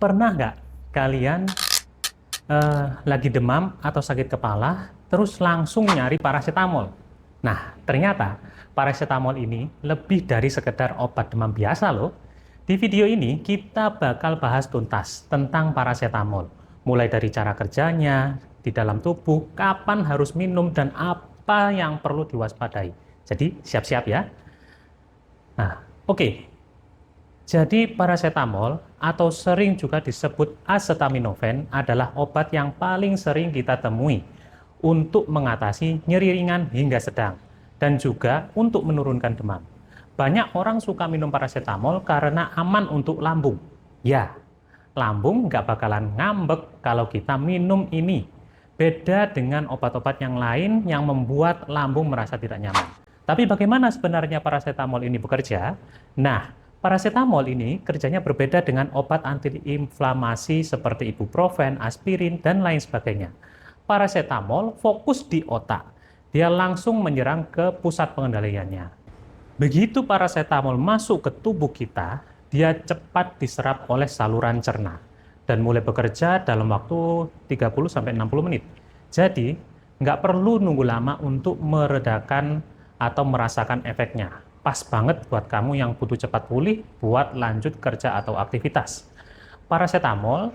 Pernah nggak kalian lagi demam atau sakit kepala, terus langsung nyari paracetamol? Nah, ternyata paracetamol ini lebih dari sekedar obat demam biasa loh. Di video ini kita bakal bahas tuntas tentang paracetamol, mulai dari cara kerjanya di dalam tubuh, kapan harus minum, dan apa yang perlu diwaspadai. Jadi siap-siap ya. Nah, oke. Jadi paracetamol atau sering juga disebut acetaminophen adalah obat yang paling sering kita temui untuk mengatasi nyeri ringan hingga sedang dan juga untuk menurunkan demam. Banyak orang suka minum paracetamol karena aman untuk lambung. Ya, lambung nggak bakalan ngambek kalau kita minum ini. Beda dengan obat-obat yang lain yang membuat lambung merasa tidak nyaman. Tapi bagaimana sebenarnya paracetamol ini bekerja? Nah, paracetamol ini kerjanya berbeda dengan obat antiinflamasi seperti ibuprofen, aspirin, dan lain sebagainya. Paracetamol fokus di otak. Dia langsung menyerang ke pusat pengendaliannya. Begitu paracetamol masuk ke tubuh kita, dia cepat diserap oleh saluran cerna dan mulai bekerja dalam waktu 30-60 menit. Jadi, nggak perlu nunggu lama untuk meredakan atau merasakan efeknya. Pas banget buat kamu yang butuh cepat pulih buat lanjut kerja atau aktivitas. Paracetamol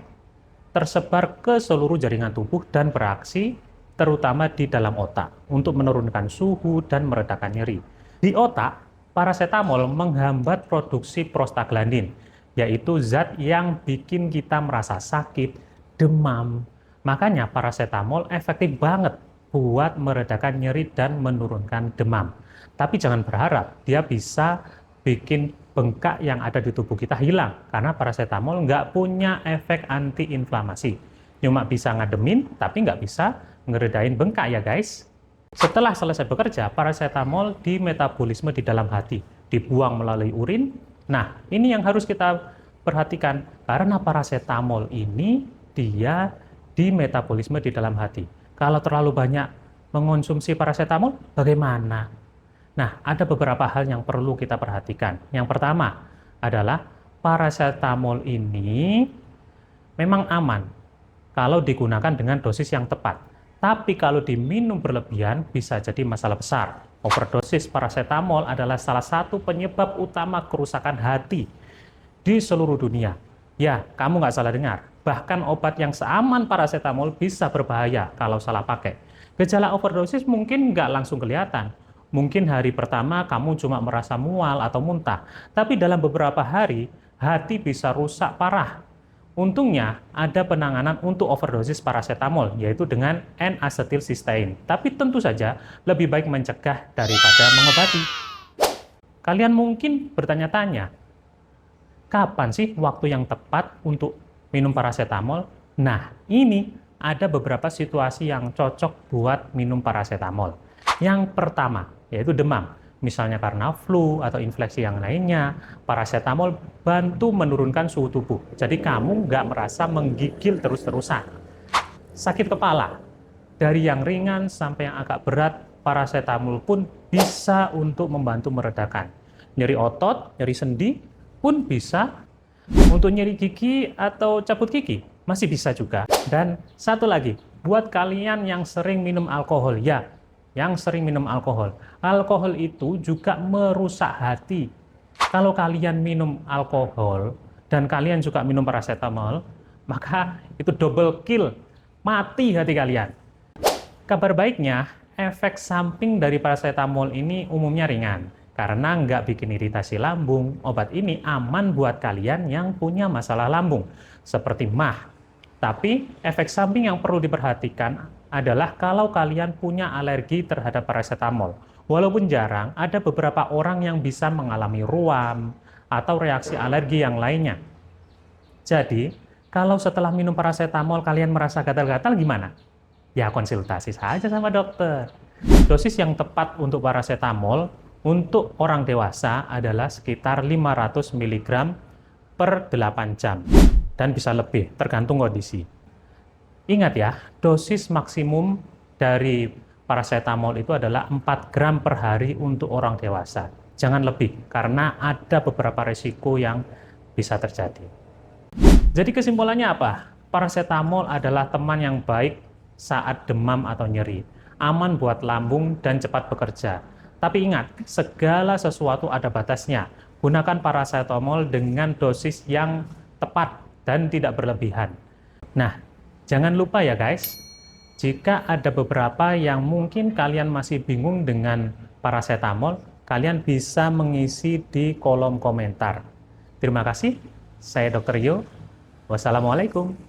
tersebar ke seluruh jaringan tubuh dan beraksi terutama di dalam otak untuk menurunkan suhu dan meredakan nyeri. Di otak, paracetamol menghambat produksi prostaglandin, yaitu zat yang bikin kita merasa sakit, demam. Makanya paracetamol efektif banget buat meredakan nyeri dan menurunkan demam. Tapi jangan berharap dia bisa bikin bengkak yang ada di tubuh kita hilang, karena paracetamol nggak punya efek antiinflamasi. Cuma bisa ngademin, tapi nggak bisa ngeredain bengkak ya guys. Setelah selesai bekerja, paracetamol dimetabolisme di dalam hati, dibuang melalui urin. Nah, ini yang harus kita perhatikan, karena paracetamol ini dia dimetabolisme di dalam hati. Kalau terlalu banyak mengonsumsi paracetamol, bagaimana? Nah, ada beberapa hal yang perlu kita perhatikan. Yang pertama adalah paracetamol ini memang aman kalau digunakan dengan dosis yang tepat. Tapi kalau diminum berlebihan bisa jadi masalah besar. Overdosis paracetamol adalah salah satu penyebab utama kerusakan hati di seluruh dunia. Ya, kamu nggak salah dengar. Bahkan obat yang seaman paracetamol bisa berbahaya kalau salah pakai. Gejala overdosis mungkin nggak langsung kelihatan. Mungkin hari pertama kamu cuma merasa mual atau muntah. Tapi dalam beberapa hari, hati bisa rusak parah. Untungnya, ada penanganan untuk overdosis paracetamol, yaitu dengan N-acetylcysteine. Tapi tentu saja, lebih baik mencegah daripada mengobati. Kalian mungkin bertanya-tanya, kapan sih waktu yang tepat untuk minum paracetamol? Nah, ini ada beberapa situasi yang cocok buat minum paracetamol. Yang pertama, yaitu demam. Misalnya karena flu atau infeksi yang lainnya, paracetamol bantu menurunkan suhu tubuh. Jadi kamu nggak merasa menggigil terus-terusan. Sakit kepala, dari yang ringan sampai yang agak berat, paracetamol pun bisa untuk membantu meredakan. Nyeri otot, nyeri sendi pun bisa. Untuk nyeri gigi atau cabut gigi, masih bisa juga. Dan satu lagi, buat kalian yang sering minum alkohol, yang sering minum alkohol. Alkohol itu juga merusak hati. Kalau kalian minum alkohol dan kalian juga minum paracetamol, maka itu double kill, mati hati kalian. Kabar baiknya, efek samping dari paracetamol ini umumnya ringan. Karena nggak bikin iritasi lambung, obat ini aman buat kalian yang punya masalah lambung, seperti MAH. Tapi efek samping yang perlu diperhatikan adalah kalau kalian punya alergi terhadap paracetamol. Walaupun jarang, ada beberapa orang yang bisa mengalami ruam atau reaksi alergi yang lainnya. Jadi, kalau setelah minum paracetamol kalian merasa gatal-gatal gimana? Ya konsultasi saja sama dokter. Dosis yang tepat untuk paracetamol untuk orang dewasa adalah sekitar 500 mg per 8 jam. Dan bisa lebih, tergantung kondisi. Ingat ya, dosis maksimum dari paracetamol itu adalah 4 gram per hari untuk orang dewasa. Jangan lebih, karena ada beberapa risiko yang bisa terjadi. Jadi kesimpulannya apa? Paracetamol adalah teman yang baik saat demam atau nyeri, aman buat lambung dan cepat bekerja. Tapi ingat, segala sesuatu ada batasnya. Gunakan paracetamol dengan dosis yang tepat dan tidak berlebihan. Nah, jangan lupa ya guys, jika ada beberapa yang mungkin kalian masih bingung dengan paracetamol, kalian bisa mengisi di kolom komentar. Terima kasih, saya Dr. Yo. Wassalamualaikum.